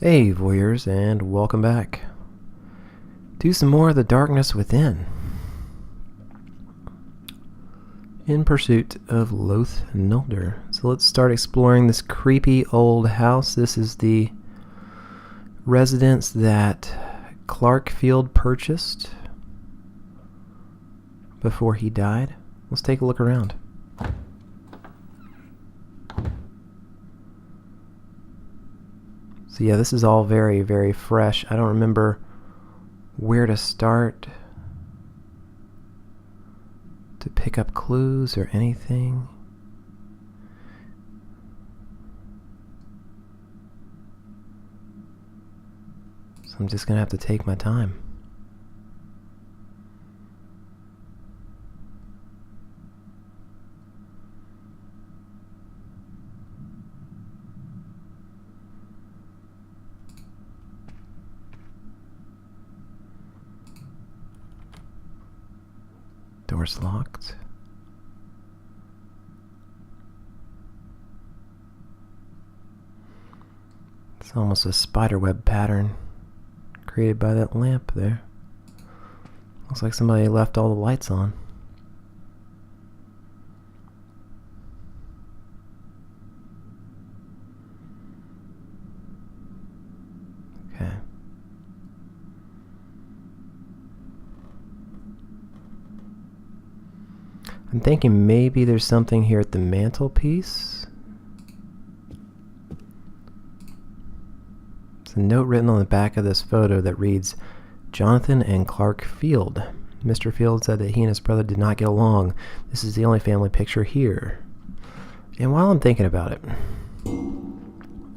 Hey voyeurs, and welcome back to some more of The Darkness Within, in pursuit of Loth Nulder. So let's start exploring this creepy old house. This is the residence that Clark Field purchased before he died. Let's take a look around. So yeah, this is all very, very fresh. I don't remember where to start to pick up clues or anything. So I'm just gonna have to take my time. Door's locked. It's almost a spiderweb pattern created by that lamp there. Looks like somebody left all the lights on. Okay. I'm thinking maybe there's something here at the mantelpiece. There's a note written on the back of this photo that reads, Jonathan and Clark Field. Mr. Field said that he and his brother did not get along. This is the only family picture here. And while I'm thinking about it,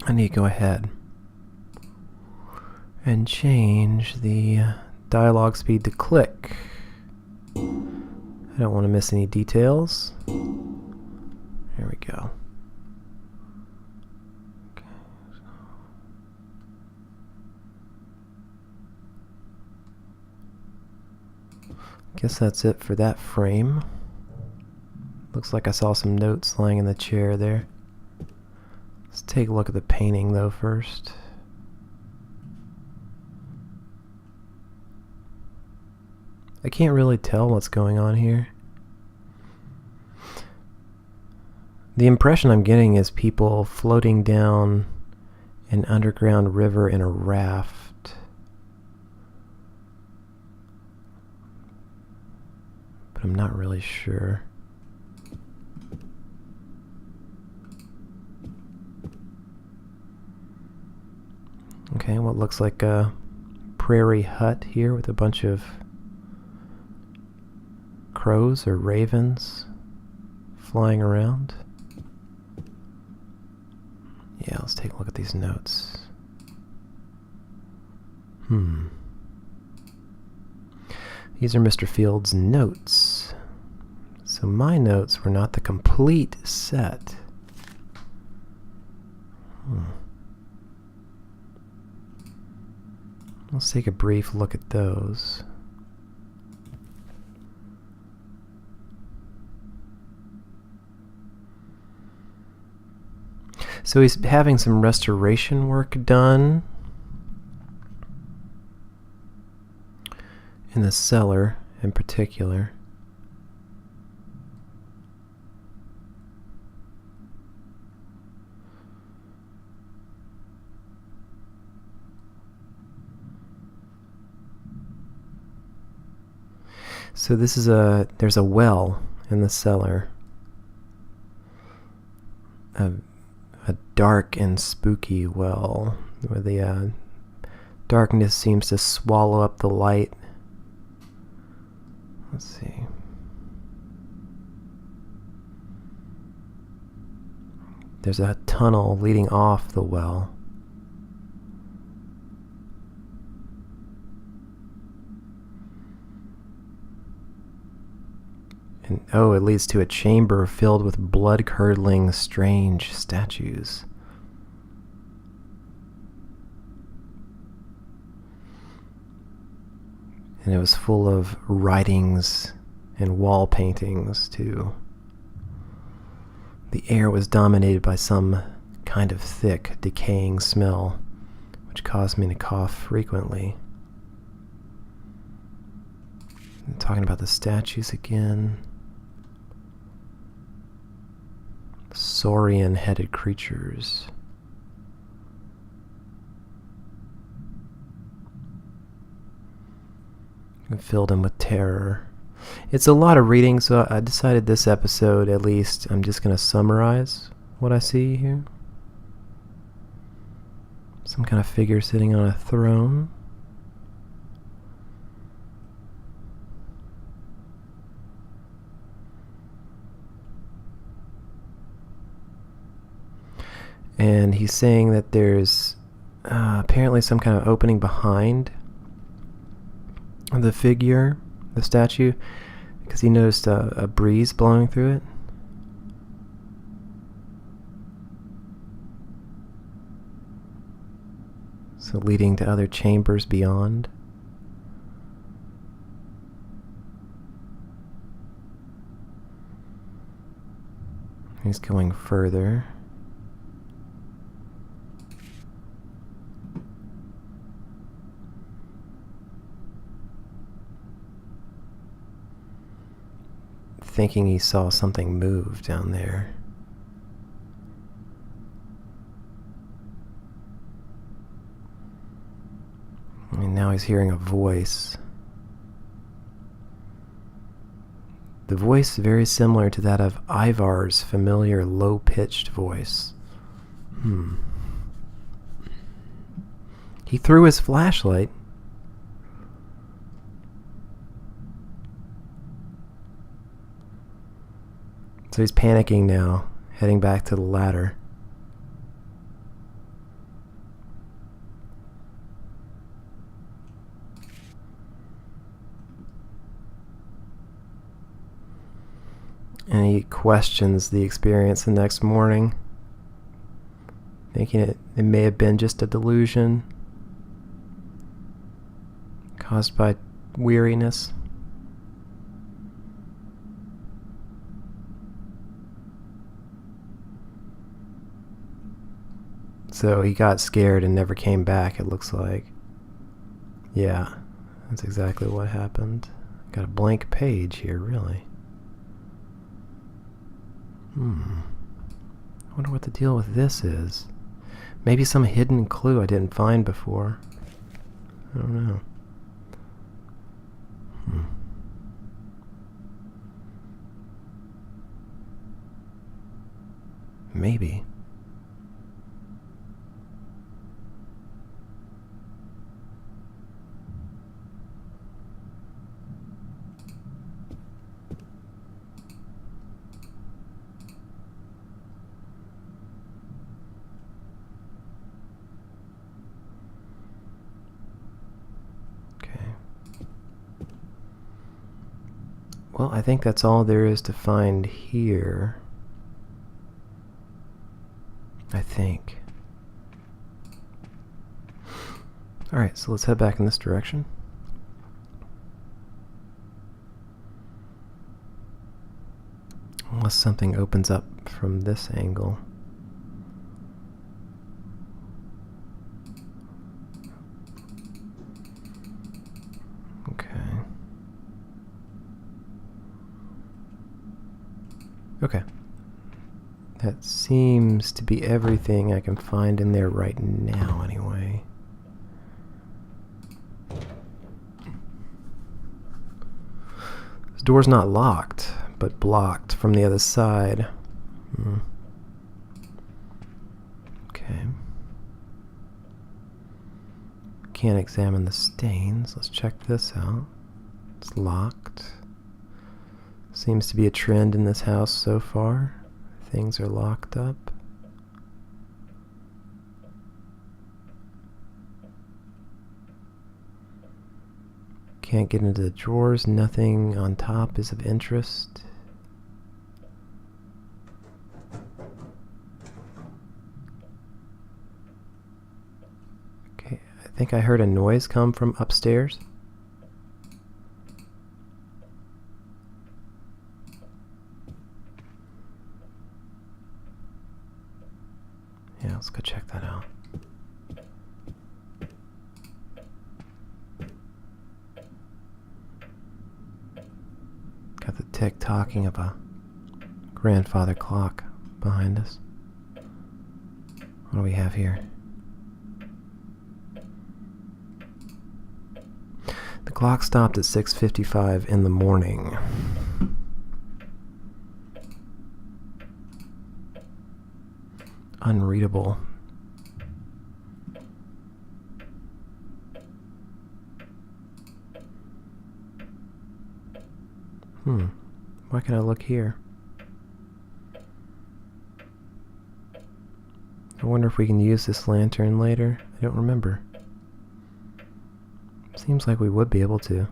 I need to go ahead and change the dialogue speed to click. I don't want to miss any details. There we go. Okay. Guess that's it for that frame. Looks like I saw some notes lying in the chair there. Let's take a look at the painting though first. I can't really tell what's going on here. The impression I'm getting is people floating down an underground river in a raft. But I'm not really sure. Okay, what looks like a prairie hut here with a bunch of crows or ravens flying around. Yeah, let's take a look at these notes. These are Mr. Field's notes. So my notes were not the complete set. Let's take a brief look at those. So he's having some restoration work done in the cellar in particular. So this is there's a well in the cellar. A dark and spooky well where the darkness seems to swallow up the light. Let's see. There's a tunnel leading off the well. And oh, it leads to a chamber filled with blood-curdling, strange statues. And it was full of writings and wall paintings, too. The air was dominated by some kind of thick, decaying smell, which which caused me to cough frequently. I'm talking about the statues again. Saurian-headed creatures. It filled him with terror. It's a lot of reading, so I decided this episode, at least, I'm just going to summarize what I see here. Some kind of figure sitting on a throne. And he's saying that there's apparently some kind of opening behind the figure, the statue, because he noticed a breeze blowing through it. So leading to other chambers beyond. He's going further. Thinking he saw something move down there. And now he's hearing a voice. The voice very similar to that of Ivar's familiar low-pitched voice. He threw his flashlight. So he's panicking now, heading back to the ladder. And he questions the experience the next morning, thinking it may have been just a delusion caused by weariness. So he got scared and never came back, it looks like. Yeah, that's exactly what happened. Got a blank page here, really. I wonder what the deal with this is. Maybe some hidden clue I didn't find before. I don't know. Maybe. Well, I think that's all there is to find here. I think. Alright, so let's head back in this direction. Unless something opens up from this angle. Okay. That seems to be everything I can find in there right now, anyway. This door's not locked, but blocked from the other side. Okay. Can't examine the stains. Let's check this out. It's locked. Seems to be a trend in this house so far. Things are locked up. Can't get into the drawers. Nothing on top is of interest. Okay, I think I heard a noise come from upstairs. Yeah, let's go check that out. tick-tocking of a grandfather clock behind us. What do we have here? The clock stopped at 6:55 in the morning. Unreadable. Why can I look here? I wonder if we can use this lantern later. I don't remember. Seems like we would be able to.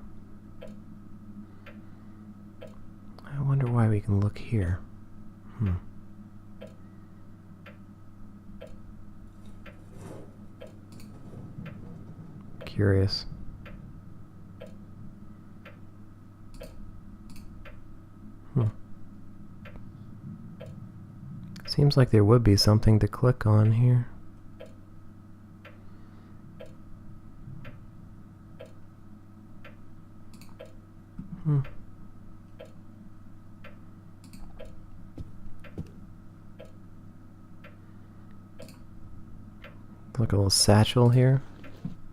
I wonder why we can look here. Curious. Seems like there would be something to click on here. Look, a little satchel here.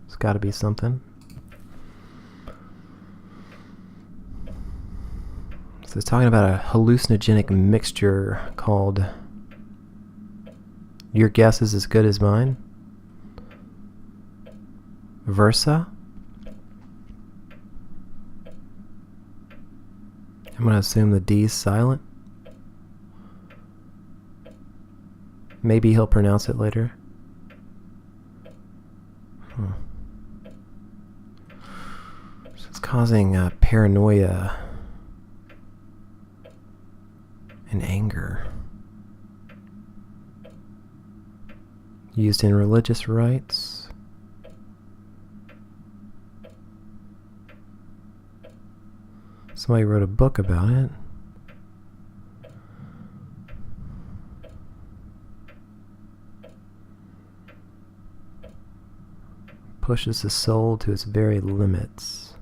It's got to be something. So it's talking about a hallucinogenic mixture called Your Guess Is As Good As Mine. Versa. I'm going to assume the D's silent. Maybe he'll pronounce it later. So it's causing paranoia and anger. Used in religious rites. Somebody wrote a book about it. Pushes the soul to its very limits.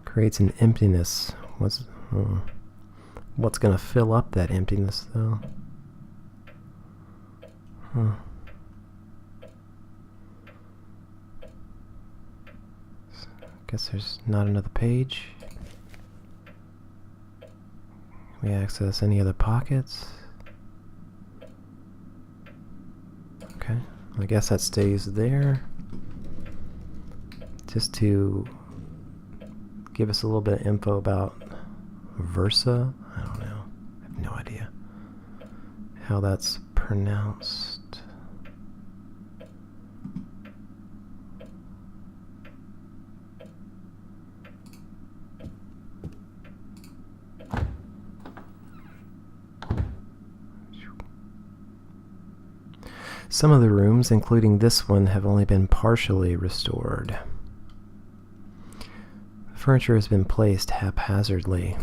Creates an emptiness. What's going to fill up that emptiness, though? Guess there's not another page. Can we access any other pockets? Okay, I guess that stays there. Just to give us a little bit of info about Versa. I don't know. I have no idea how that's pronounced. Some of the rooms, including this one, have only been partially restored. The furniture has been placed haphazardly.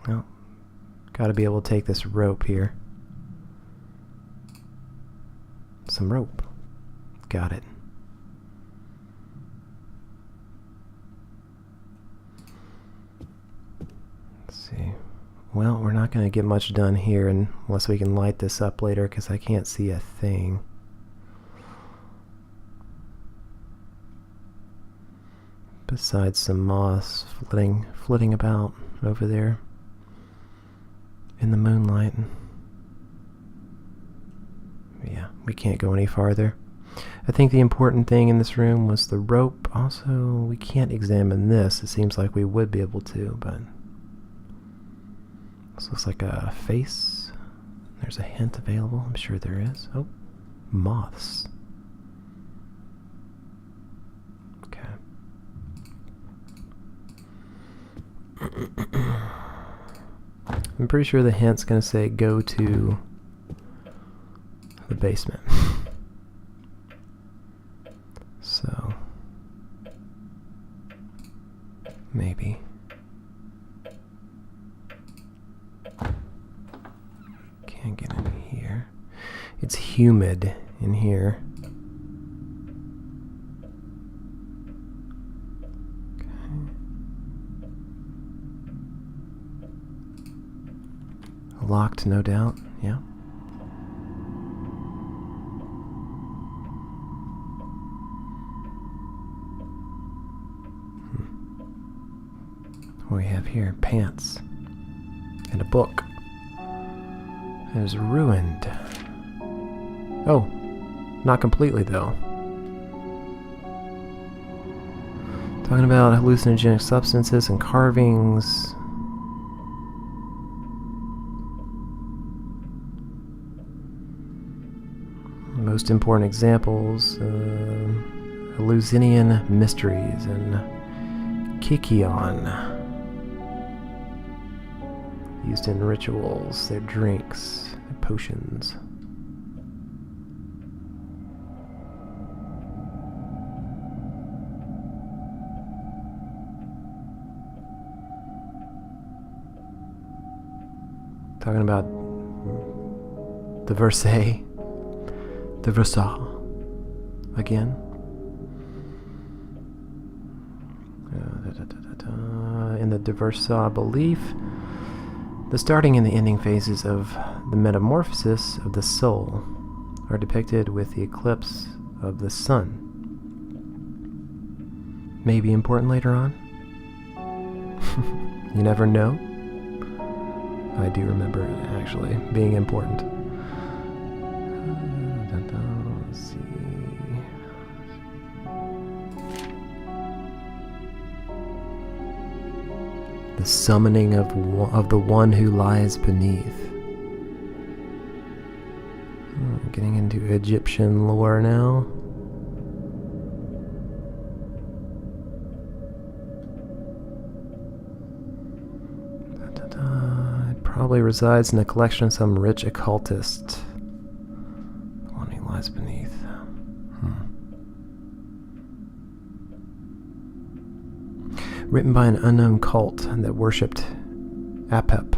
Well, gotta be able to take this rope here. Some rope. Got it. Let's see. Well, we're not going to get much done here unless we can light this up later, because I can't see a thing. Besides some moss flitting about over there in the moonlight. Yeah, we can't go any farther. I think the important thing in this room was the rope. Also, we can't examine this. It seems like we would be able to, but this looks like a face. There's a hint available. I'm sure there is. Oh, moths. Okay. I'm pretty sure the hint's going to say go to the basement. So, humid in here. Okay. Locked, no doubt. Yeah. What do we have here? Pants. And a book. It is ruined. Oh, not completely though. Talking about hallucinogenic substances and carvings. Most important examples, Eleusinian Mysteries and Kykeon. Used in rituals, their drinks, their potions. Talking about the Versailles. The Versailles. Again. In the De Versailles belief, the starting and the ending phases of the metamorphosis of the soul are depicted with the eclipse of the sun. May be important later on. You never know. I do remember it actually being important. Let's see. The summoning of the one who lies beneath. Getting into Egyptian lore now. It probably resides in a collection of some rich occultist. The one who lies beneath. Written by an unknown cult that worshipped Apep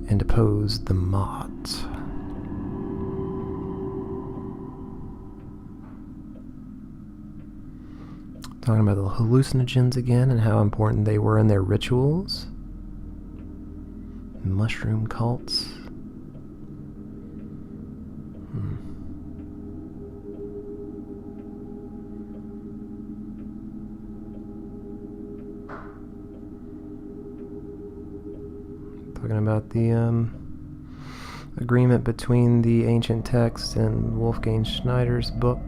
and opposed the Mot. Talking about the hallucinogens again and how important they were in their rituals. Mushroom cults. Talking about the agreement between the ancient text and Wolfgang Schneider's book.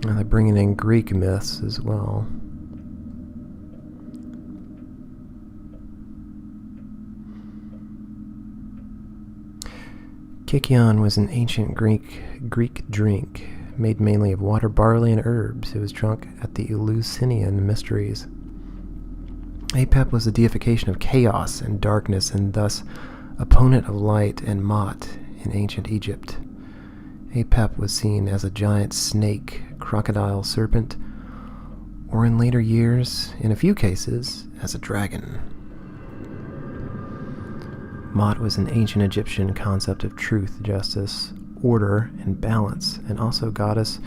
And they're bringing in Greek myths as well. Kykeon was an ancient Greek drink made mainly of water, barley, and herbs. It was drunk at the Eleusinian Mysteries. Apep was a deification of chaos and darkness, and thus opponent of light and Mot in ancient Egypt. Apep was seen as a giant snake, crocodile, serpent, or in later years, in a few cases, as a dragon. Mot was an ancient Egyptian concept of truth, justice, order, and balance, and also a goddess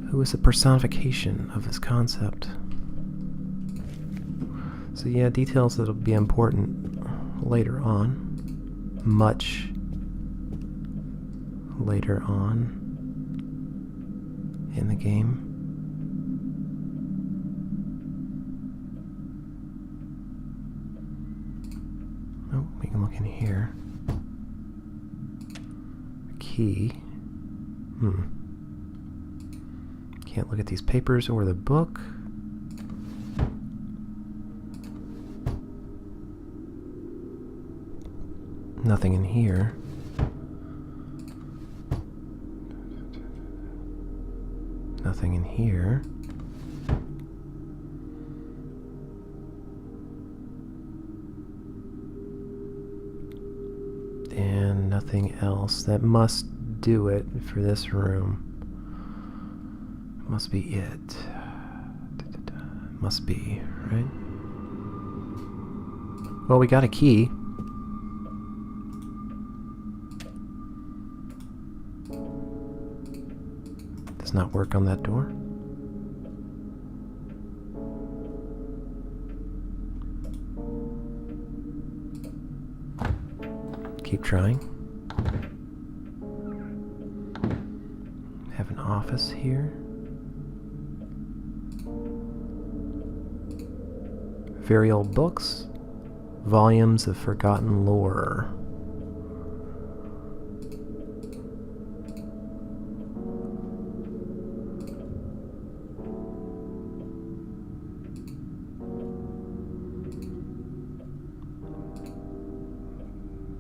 who was a personification of this concept. So yeah, details that'll be important later on. Much later on in the game. Oh, we can look in here. Key. Can't look at these papers or the book. Nothing in here. Nothing in here. And nothing else. That must do it for this room. Must be it. Must be, right? Well, we got a key. Does not work on that door. Keep trying. Have an office here. Very old books. Volumes of forgotten lore.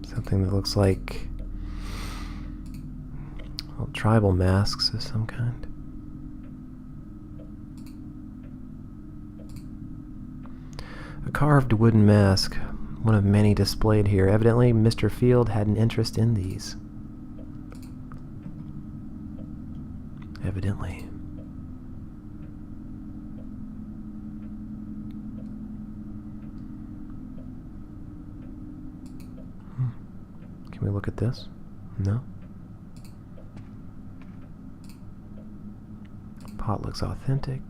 Something that looks like tribal masks of some kind. A carved wooden mask, one of many displayed here. Evidently, Mr. Field had an interest in these. Evidently. Can we look at this? No? Pot looks authentic.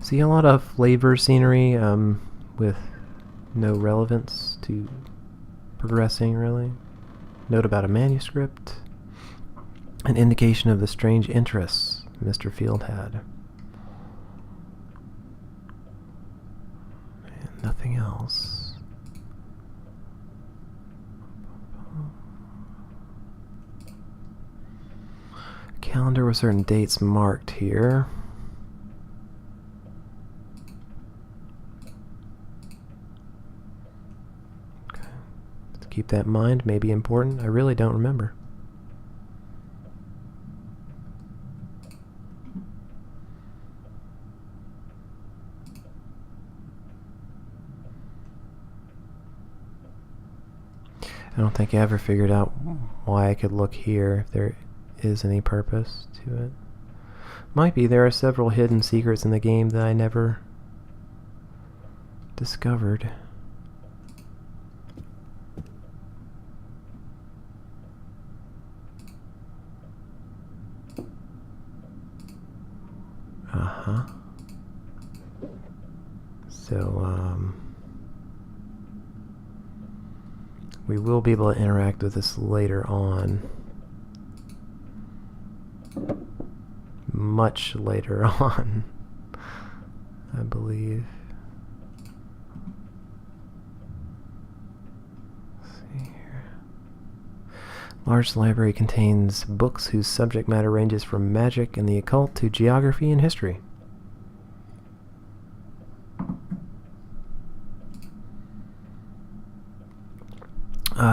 See a lot of flavor scenery with no relevance to progressing, really. Note about a manuscript. An indication of the strange interests Mr. Field had. And nothing else. A calendar with certain dates marked here. Keep that in mind, may be important. I really don't remember. I don't think I ever figured out why I could look here, if there is any purpose to it. Might be. There are several hidden secrets in the game that I never discovered. So, we will be able to interact with this later on. Much later on, I believe. Let's see here. Large library contains books whose subject matter ranges from magic and the occult to geography and history.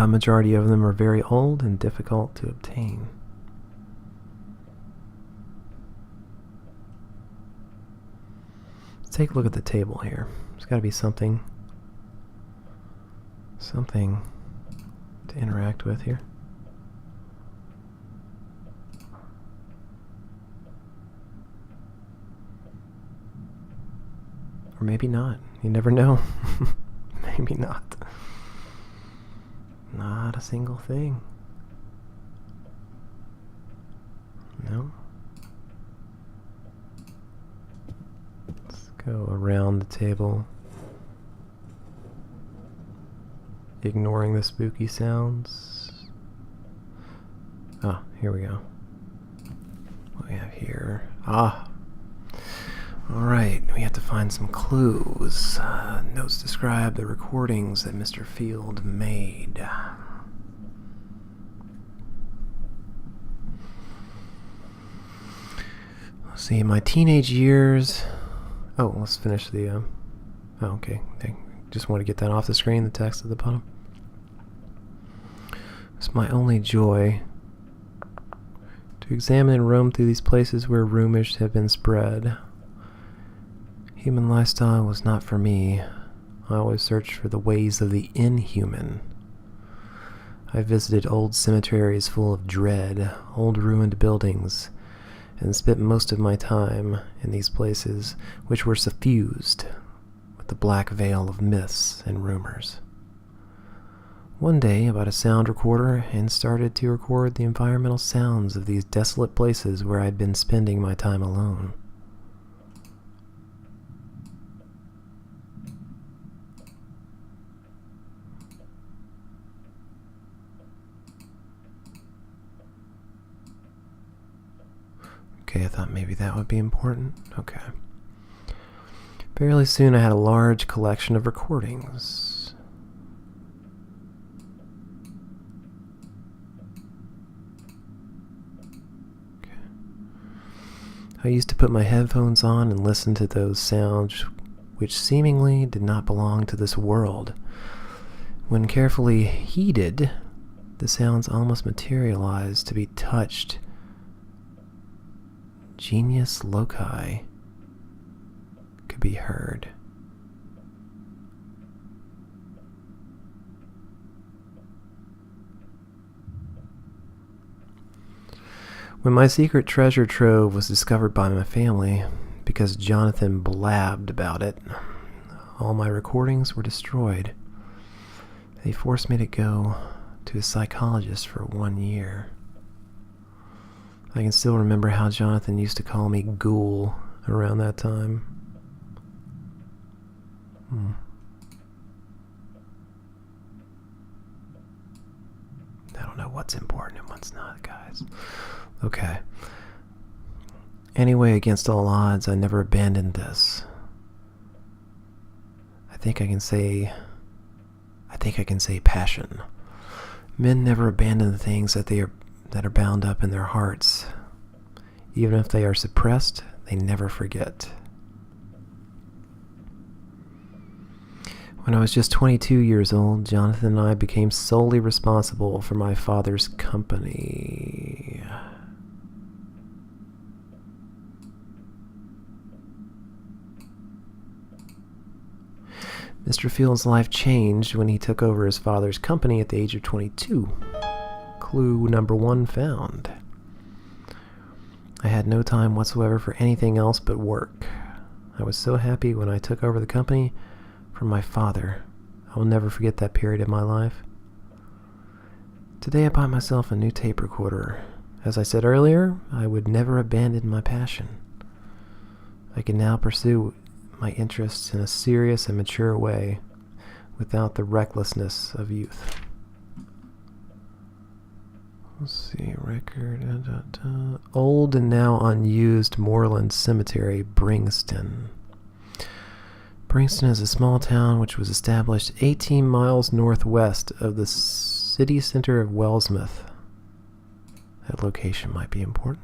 Majority of them are very old and difficult to obtain. Let's take a look at the table here. There's got to be something to interact with here. Or maybe not. You never know. Maybe not. Not a single thing. No. Let's go around the table, ignoring the spooky sounds. Ah, here we go. What do we have here? Ah. Alright, we have to find some clues. Notes describe the recordings that Mr. Field made. Let's see, my teenage years... Oh, let's finish the... Oh, okay. Just want to get that off the screen, the text at the bottom. It's my only joy to examine and roam through these places where rumors have been spread. Human lifestyle was not for me. I always searched for the ways of the inhuman. I visited old cemeteries full of dread, old ruined buildings, and spent most of my time in these places which were suffused with the black veil of myths and rumors. One day I bought a sound recorder and started to record the environmental sounds of these desolate places where I'd been spending my time alone. Okay, I thought maybe that would be important. Okay. Fairly soon I had a large collection of recordings. Okay. I used to put my headphones on and listen to those sounds which seemingly did not belong to this world. When carefully heeded, the sounds almost materialized to be touched. Genius loci could be heard. When my secret treasure trove was discovered by my family, because Jonathan blabbed about it, all my recordings were destroyed. They forced me to go to a psychologist for 1 year. I can still remember how Jonathan used to call me Ghoul around that time. I don't know what's important and what's not, guys. Okay. Anyway, against all odds, I never abandoned this. I think I can say passion. Men never abandon the things that are bound up in their hearts. Even if they are suppressed, they never forget. When I was just 22 years old, Jonathan and I became solely responsible for my father's company. Mr. Field's life changed when he took over his father's company at the age of 22. Clue number 1 found. I had no time whatsoever for anything else but work. I was so happy when I took over the company from my father. I will never forget that period of my life. Today I bought myself a new tape recorder. As I said earlier, I would never abandon my passion. I can now pursue my interests in a serious and mature way without the recklessness of youth. Let's see, record. Old and now unused Moorland Cemetery, Bringston. Bringston is a small town which was established 18 miles northwest of the city center of Wellsmouth. That location might be important.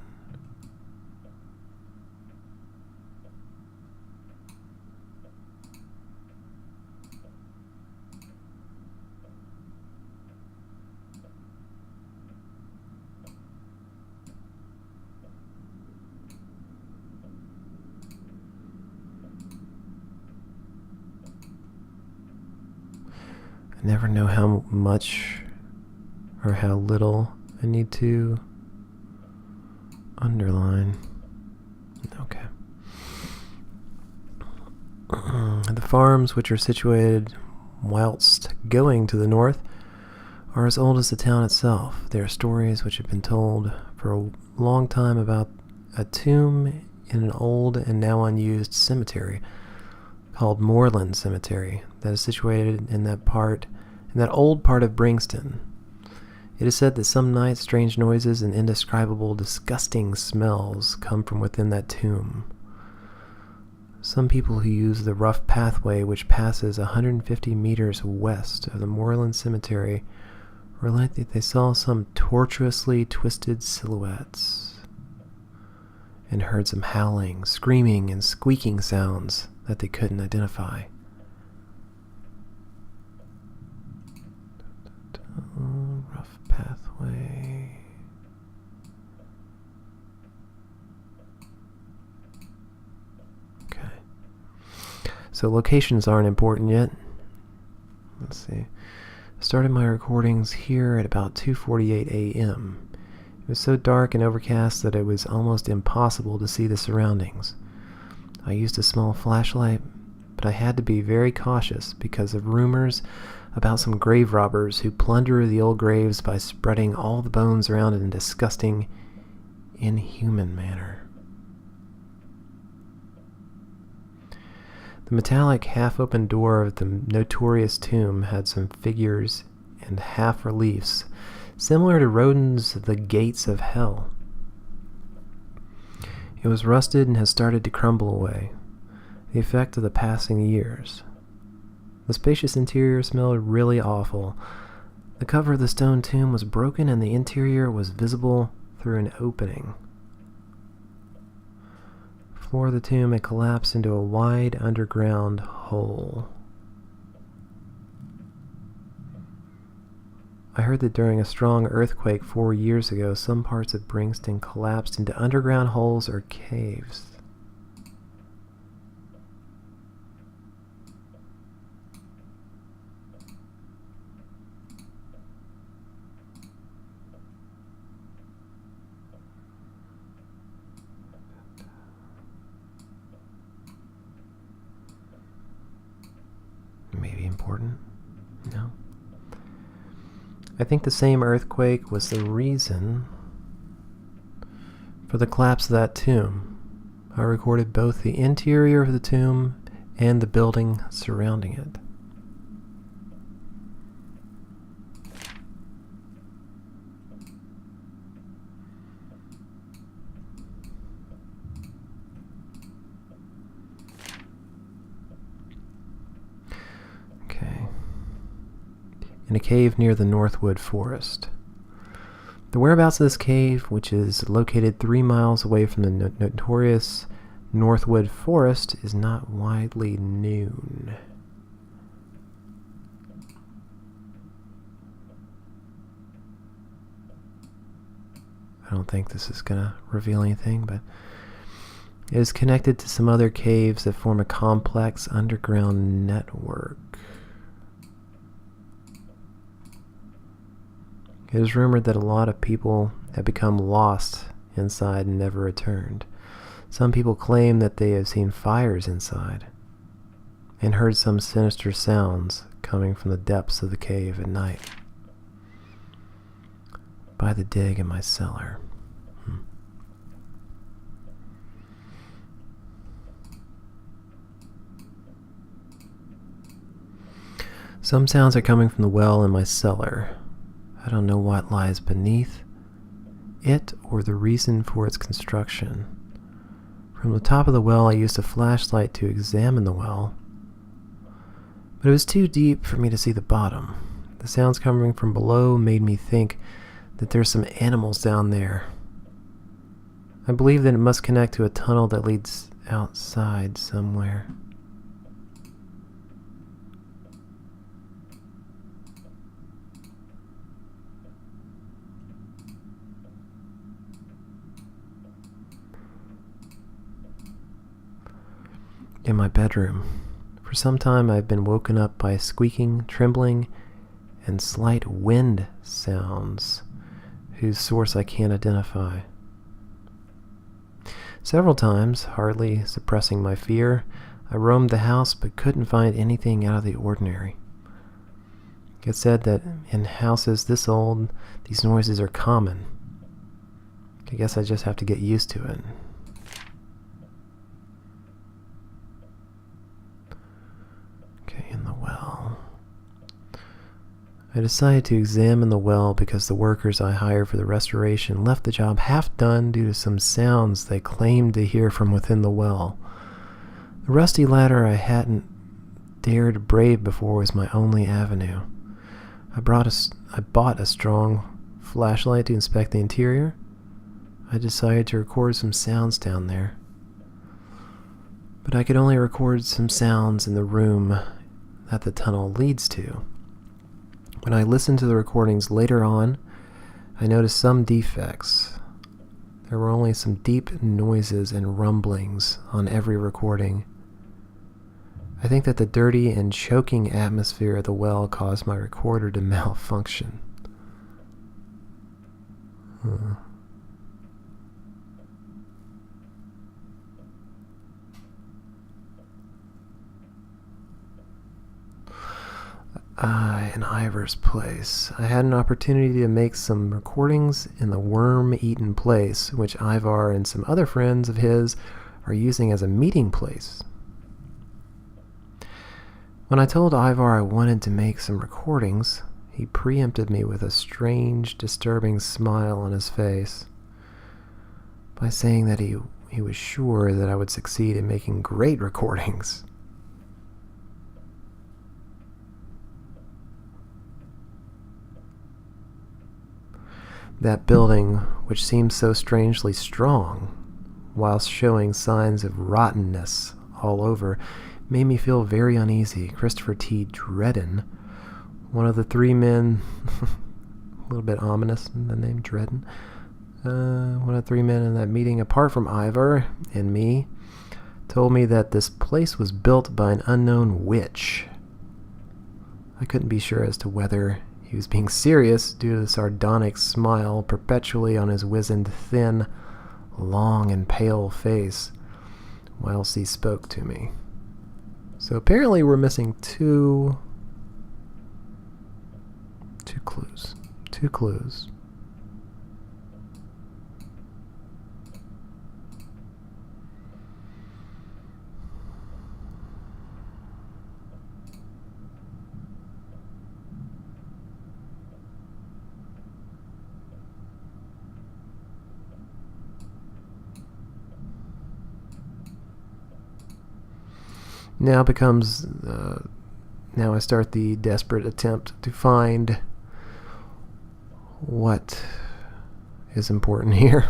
I never know how much or how little I need to underline. Okay. The farms, which are situated whilst going to the north, are as old as the town itself. There are stories which have been told for a long time about a tomb in an old and now unused cemetery called Moorland Cemetery that is situated in that old part of Bringston. It is said that some nights strange noises and indescribable, disgusting smells come from within that tomb. Some people who use the rough pathway which passes 150 meters west of the Moorland Cemetery relate that they saw some tortuously twisted silhouettes and heard some howling, screaming, and squeaking sounds that they couldn't identify. Rough pathway. Okay. So locations aren't important yet. let's see. I started my recordings here at about 2:48 a.m. It was so dark and overcast that it was almost impossible to see the surroundings. I used a small flashlight, but I had to be very cautious because of rumors about some grave robbers who plunder the old graves by spreading all the bones around in a disgusting, inhuman manner. The metallic, half-open door of the notorious tomb had some figures and half-reliefs, similar to Rodin's The Gates of Hell. It was rusted and has started to crumble away, the effect of the passing years. The spacious interior smelled really awful. The cover of the stone tomb was broken and the interior was visible through an opening. The floor of the tomb had collapsed into a wide underground hole. I heard that during a strong earthquake 4 years ago, some parts of Brixton collapsed into underground holes or caves. Maybe important? No. I think the same earthquake was the reason for the collapse of that tomb. I recorded both the interior of the tomb and the building surrounding it. In a cave near the Northwood Forest. The whereabouts of this cave, which is located 3 miles away from the notorious Northwood Forest, is not widely known. I don't think this is going to reveal anything, but it is connected to some other caves that form a complex underground network. It is rumored that a lot of people have become lost inside and never returned. Some people claim that they have seen fires inside and heard some sinister sounds coming from the depths of the cave at night. By the dig in my cellar. Some sounds are coming from the well in my cellar. I don't know what lies beneath it or the reason for its construction. From the top of the well, I used a flashlight to examine the well, but it was too deep for me to see the bottom. The sounds coming from below made me think that there's some animals down there. I believe that it must connect to a tunnel that leads outside somewhere. In my bedroom. For some time I've been woken up by squeaking, trembling, and slight wind sounds whose source I can't identify. Several times, hardly suppressing my fear, I roamed the house but couldn't find anything out of the ordinary. It's said that in houses this old, these noises are common. I guess I just have to get used to it. In the well. I decided to examine the well because the workers I hired for the restoration left the job half done due to some sounds they claimed to hear from within the well. The rusty ladder I hadn't dared brave before was my only avenue. I bought a strong flashlight to inspect the interior. I decided to record some sounds down there. But I could only record some sounds in the room that the tunnel leads to. When I listened to the recordings later on, I noticed some defects. There were only some deep noises and rumblings on every recording. I think that the dirty and choking atmosphere of the well caused my recorder to malfunction. In Ivor's place. I had an opportunity to make some recordings in the worm-eaten place, which Ivar and some other friends of his are using as a meeting place. When I told Ivar I wanted to make some recordings, he preempted me with a strange, disturbing smile on his face by saying that he was sure that I would succeed in making great recordings. That building, which seemed so strangely strong, whilst showing signs of rottenness all over, made me feel very uneasy. Christopher T. Dredden, one of the three men, a little bit ominous in the name, Dredden, one of the three men in that meeting, apart from Ivar and me, told me that this place was built by an unknown witch. I couldn't be sure as to whether he was being serious due to the sardonic smile perpetually on his wizened, thin, long, and pale face whilst he spoke to me. So apparently we're missing two clues. Two clues. Now becomes, now I start the desperate attempt to find what is important here.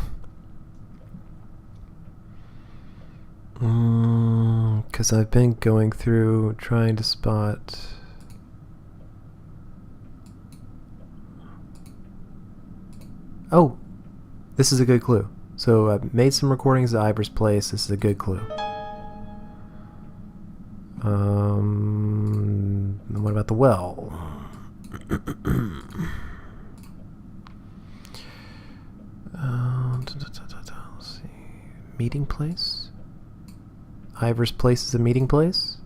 Because I've been going through trying to spot... Oh! This is a good clue. So I've made some recordings at Ivor's place. This is a good clue. What about the well? Let's see. Meeting place? Ivor's place is a meeting place?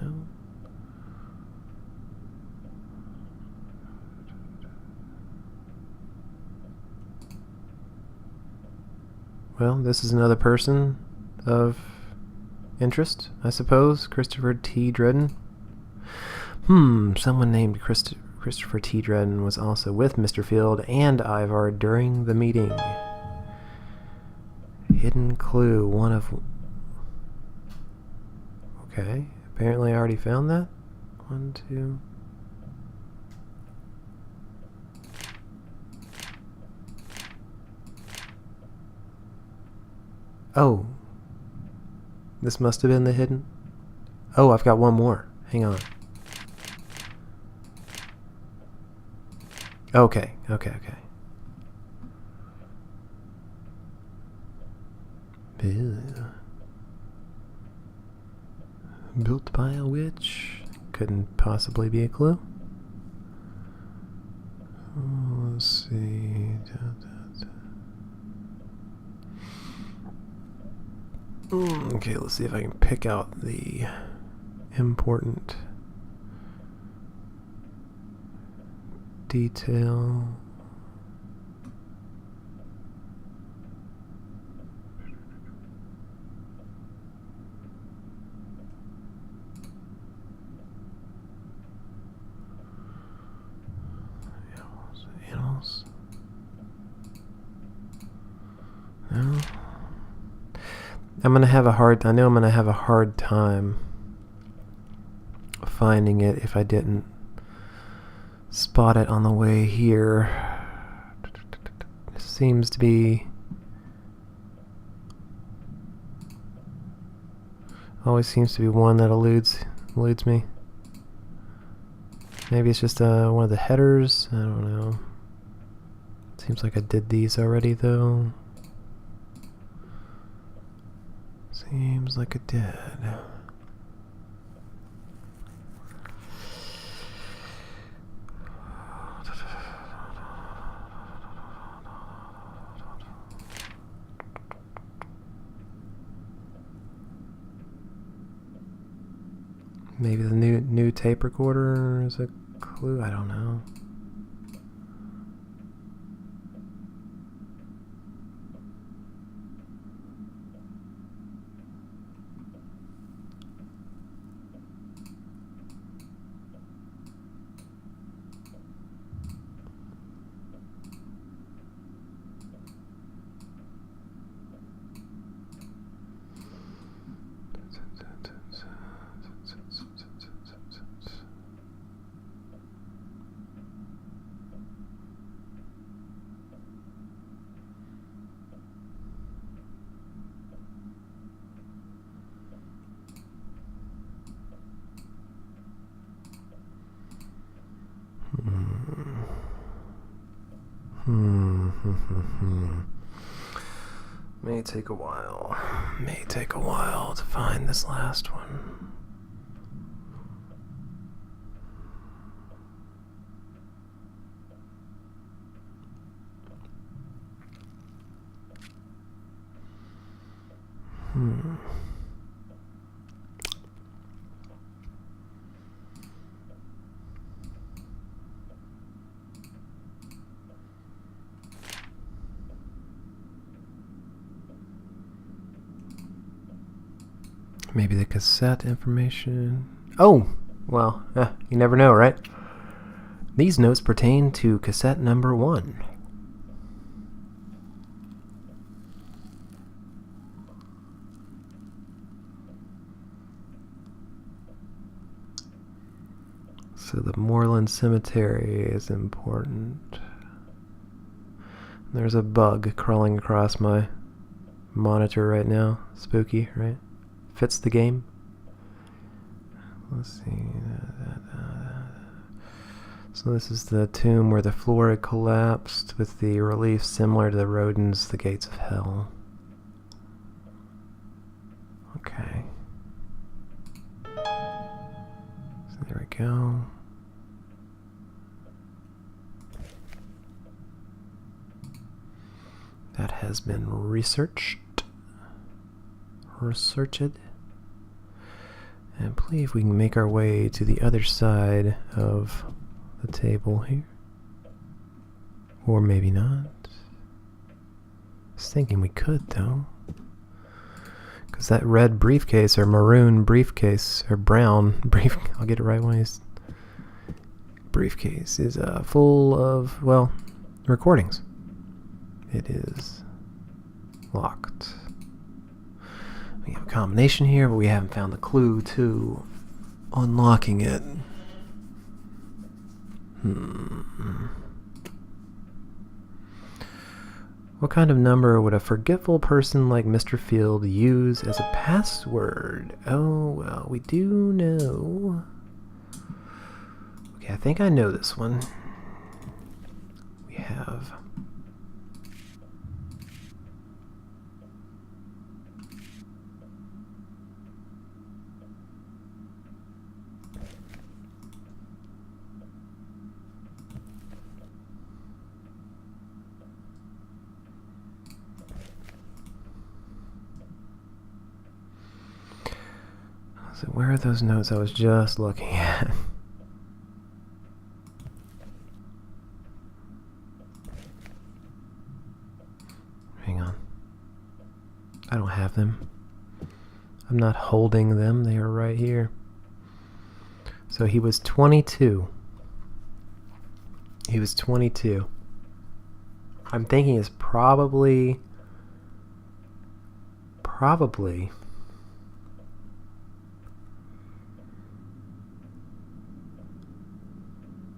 No. Well, this is another person of interest, I suppose. Christopher T. Dredden. Someone named Christopher T. Dredden was also with Mr. Field and Ivar during the meeting. Hidden clue, one of... Okay, apparently I already found that. 1, 2... Oh. This must have been the hidden... Oh, I've got one more. Hang on. Okay. Ew. Built by a witch. Couldn't possibly be a clue. Let's see. Okay, let's see if I can pick out the important detail. Animals. No. I know I'm gonna have a hard time finding it if I didn't spot it on the way here. Seems to be... Always seems to be one that eludes me. Maybe it's just one of the headers. I don't know. Seems like I did these already though. Seems like I did. Maybe the new tape recorder is a clue. I don't know. May take a while. May take a while to find this last one. Maybe the cassette information. Oh! Well, you never know, right? These notes pertain to cassette number 1. So the Moreland Cemetery is important. There's a bug crawling across my monitor right now. Spooky, right? Fits the game. Let's see. So this is the tomb where the floor had collapsed, with the relief similar to the Rodin's The Gates of Hell. Okay. So there we go. That has been researched. And I believe we can make our way to the other side of the table here. Or maybe not. I was thinking we could, though. Because that red briefcase, or maroon briefcase, or brown I'll get it right when it's briefcase, is full of, well, recordings. It is locked. We have a combination here, but we haven't found the clue to unlocking it. What kind of number would a forgetful person like Mr. Field use as a password? Oh, well, we do know. Okay, I think I know this one. We have... So where are those notes I was just looking at? Hang on. I don't have them. I'm not holding them. They are right here. So he was 22. He was 22. I'm thinking it's probably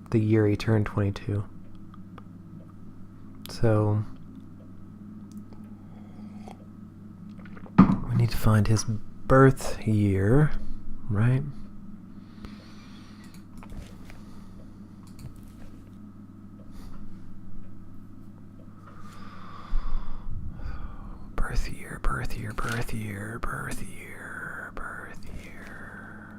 the year he turned 22. So we need to find his birth year, right? Birth year, birth year, birth year, birth year, birth year,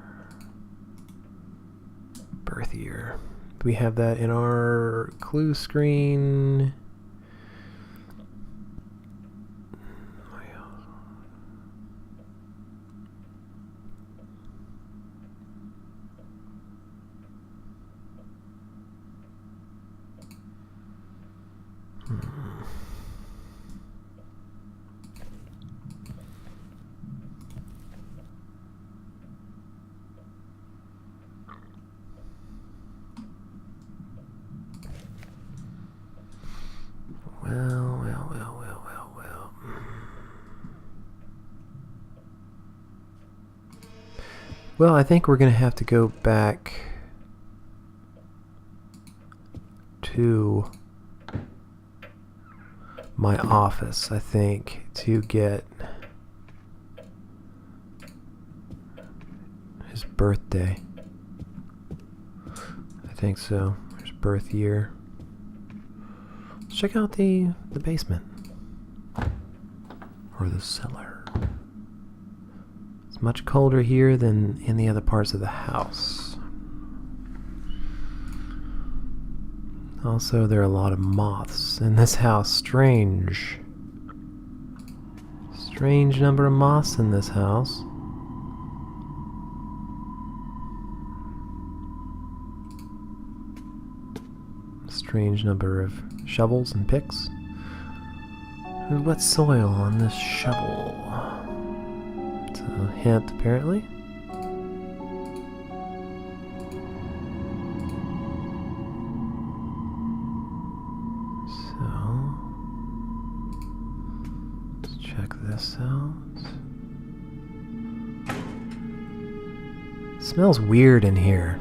birth year. We have that in our clue screen. Well, I think we're going to have to go back to my office, I think, to get his birthday. I think so. There's birth year. Let's check out the basement. Or the cellar. It's much colder here than in the other parts of the house. Also, there are a lot of moths in this house. Strange. Strange number of moths in this house. Strange number of shovels and picks. There's wet soil on this shovel. It's a hint, apparently. So, let's check this out. It smells weird in here.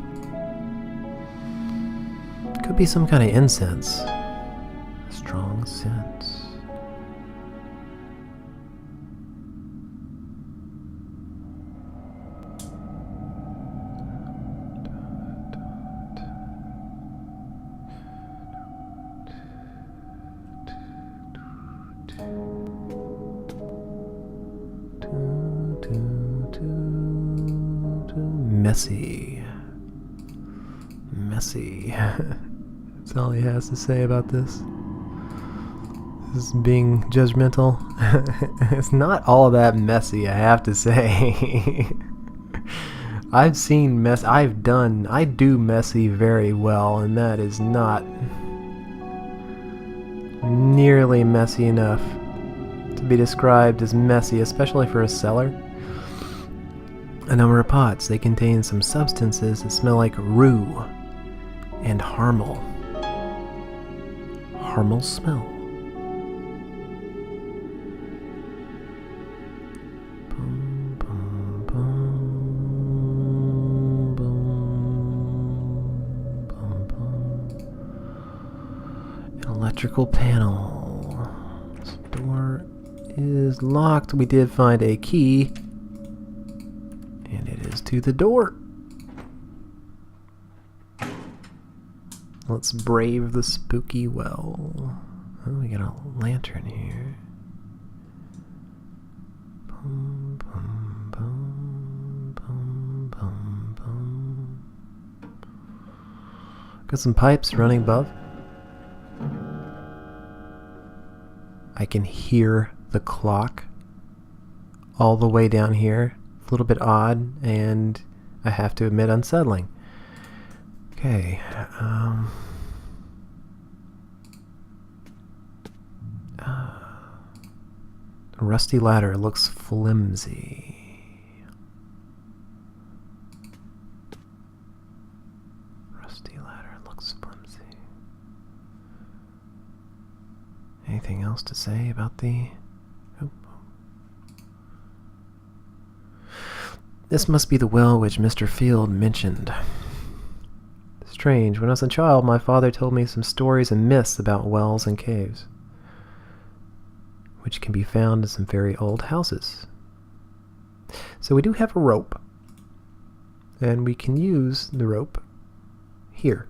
Could be some kind of incense. A strong scent. Messy. Messy. That's all he has to say about this. This is being judgmental. It's not all that messy, I have to say. I've seen mess. I do messy very well, and that is not nearly messy enough to be described as messy, especially for a cellar. A number of pots. They contain some substances that smell like rue and harmel. Harmel smell. Boom, boom, boom, boom, boom, boom. An electrical panel. This door is locked. We did find a key. And it is to the door. Let's brave the spooky well. Oh, we got a lantern here. Boom, boom, boom, boom, boom, boom. Got some pipes running above. I can hear the clock all the way down here. A little bit odd, and I have to admit unsettling. Okay, rusty ladder looks flimsy. Rusty ladder looks flimsy. Anything else to say about the... Oh. This must be the well which Mr. Field mentioned. Strange. When I was a child, my father told me some stories and myths about wells and caves, which can be found in some very old houses. So we do have a rope, and we can use the rope here.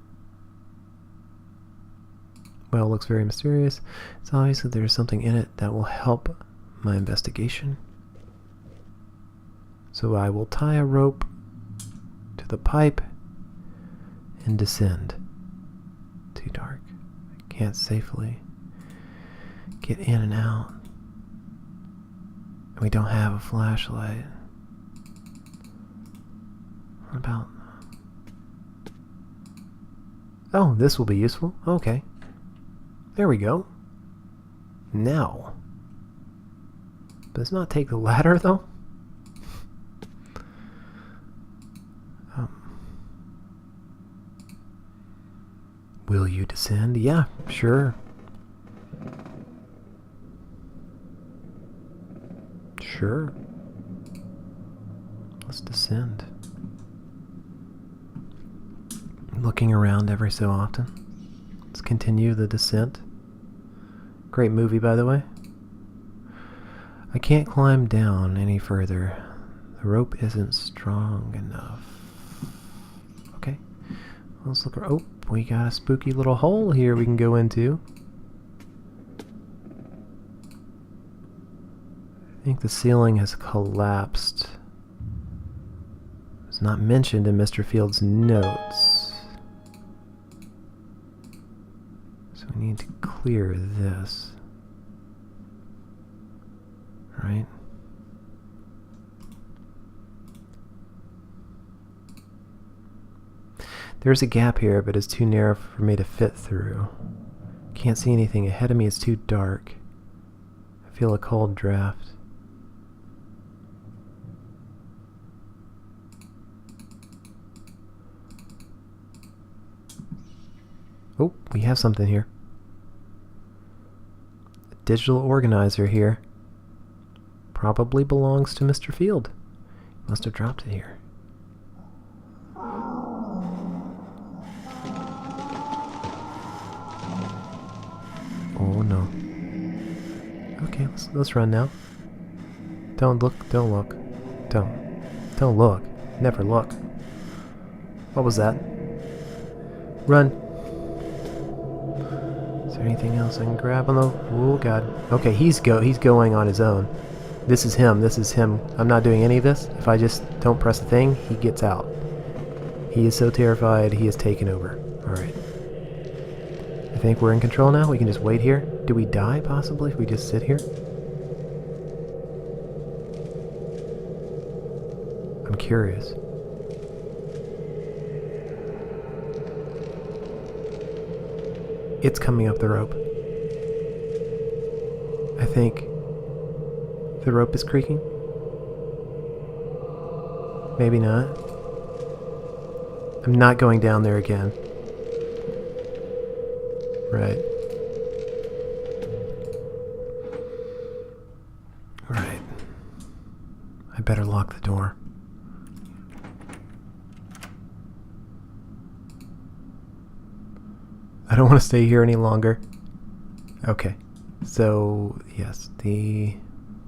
Well, it looks very mysterious. It's obvious that there's something in it that will help my investigation. So I will tie a rope to the pipe and descend. Too dark. I can't safely get in and out. And we don't have a flashlight. What about... Oh, this will be useful. Okay. There we go. Now. Does not take the ladder, though. Will you descend? Yeah, sure. Sure. Let's descend. looking around every so often. Let's continue the descent. Great movie, by the way. I can't climb down any further. The rope isn't strong enough. Okay. Let's look. Oh, we got a spooky little hole here we can go into. I think the ceiling has collapsed. It's not mentioned in Mr. Field's notes. So we need to clear this. Right? There's a gap here, but it's too narrow for me to fit through. Can't see anything ahead of me, it's too dark. I feel a cold draft. Oh, we have something here. A digital organizer here. Probably belongs to Mr. Field. Must have dropped it here. Oh no. Okay, let's run now. Don't look, don't look. Don't look. Never look. What was that? Run. Is there anything else I can grab on the... Oh god. Okay, he's going on his own. This is him. I'm not doing any of this. If I just don't press the thing, he gets out. He is so terrified, he has taken over. Alright. I think we're in control now. We can just wait here. Do we die, possibly, if we just sit here? I'm curious. It's coming up the rope. I think the rope is creaking. Maybe not. I'm not going down there again. Right. Right. I better lock the door. I don't want to stay here any longer. Okay. So, yes, the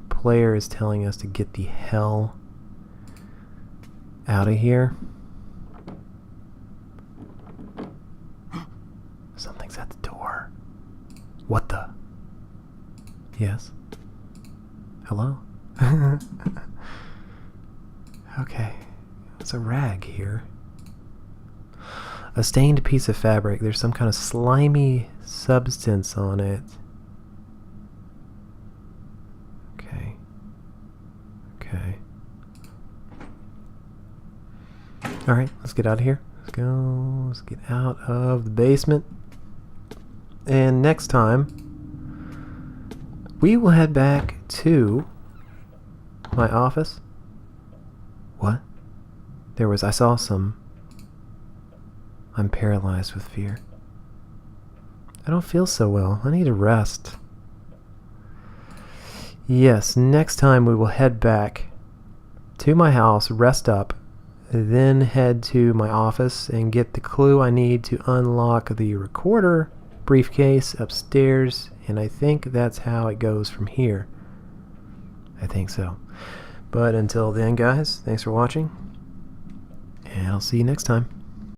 player is telling us to get the hell out of here. Something's at the door. What the? Yes. Hello? Okay. It's a rag here. A stained piece of fabric. There's some kind of slimy substance on it. Okay. Okay. Alright, let's get out of here. Let's go. Let's get out of the basement. And next time, we will head back to my office. What? I saw some. I'm paralyzed with fear. I don't feel so well. I need a rest. Yes, next time we will head back to my house, rest up, then head to my office and get the clue I need to unlock the recorder briefcase upstairs, and I think that's how it goes from here. I think so. But until then, guys, thanks for watching, and I'll see you next time.